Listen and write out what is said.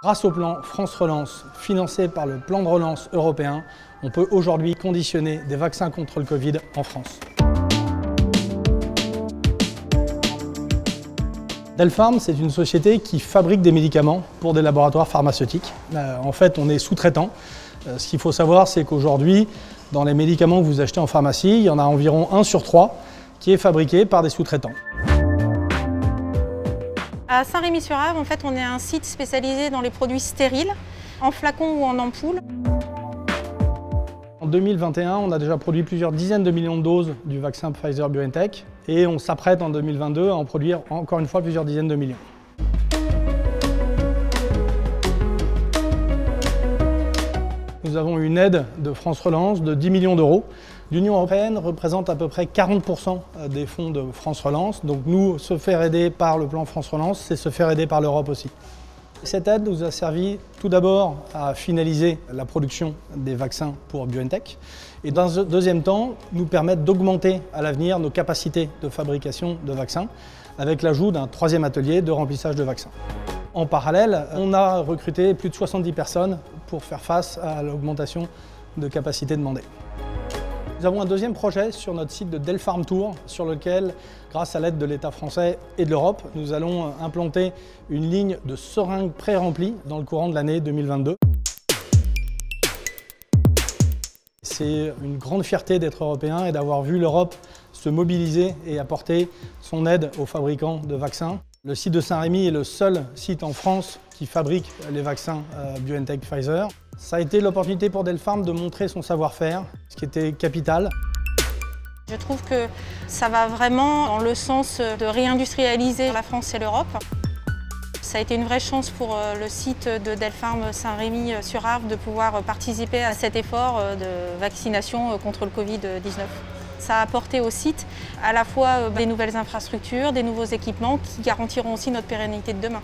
Grâce au plan France Relance, financé par le plan de relance européen, on peut aujourd'hui conditionner des vaccins contre le Covid en France. Delpharm, c'est une société qui fabrique des médicaments pour des laboratoires pharmaceutiques. En fait, on est sous-traitant. Ce qu'il faut savoir, c'est qu'aujourd'hui, dans les médicaments que vous achetez en pharmacie, il y en a environ 1 sur 3 qui est fabriqué par des sous-traitants. À Saint-Rémy-sur-Arve, en fait, on est un site spécialisé dans les produits stériles, en flacon ou en ampoule. En 2021, on a déjà produit plusieurs dizaines de millions de doses du vaccin Pfizer-BioNTech et on s'apprête en 2022 à en produire encore une fois plusieurs dizaines de millions. Nous avons une aide de France Relance de 10 millions d'euros. L'Union européenne représente à peu près 40% des fonds de France Relance. Donc nous, se faire aider par le plan France Relance, c'est se faire aider par l'Europe aussi. Cette aide nous a servi tout d'abord à finaliser la production des vaccins pour BioNTech et dans un deuxième temps, nous permettre d'augmenter à l'avenir nos capacités de fabrication de vaccins avec l'ajout d'un 3e atelier de remplissage de vaccins. En parallèle, on a recruté plus de 70 personnes pour faire face à l'augmentation de capacité demandée. Nous avons un deuxième projet sur notre site de Delpharm Tours, sur lequel, grâce à l'aide de l'État français et de l'Europe, nous allons implanter une ligne de seringues pré-remplies dans le courant de l'année 2022. C'est une grande fierté d'être européen et d'avoir vu l'Europe se mobiliser et apporter son aide aux fabricants de vaccins. Le site de Saint-Rémy est le seul site en France qui fabrique les vaccins BioNTech Pfizer. Ça a été l'opportunité pour Delpharm de montrer son savoir-faire, ce qui était capital. Je trouve que ça va vraiment dans le sens de réindustrialiser la France et l'Europe. Ça a été une vraie chance pour le site de Delpharm Saint-Rémy-sur-Arve de pouvoir participer à cet effort de vaccination contre le Covid-19. Ça a apporté au site à la fois des nouvelles infrastructures, des nouveaux équipements qui garantiront aussi notre pérennité de demain.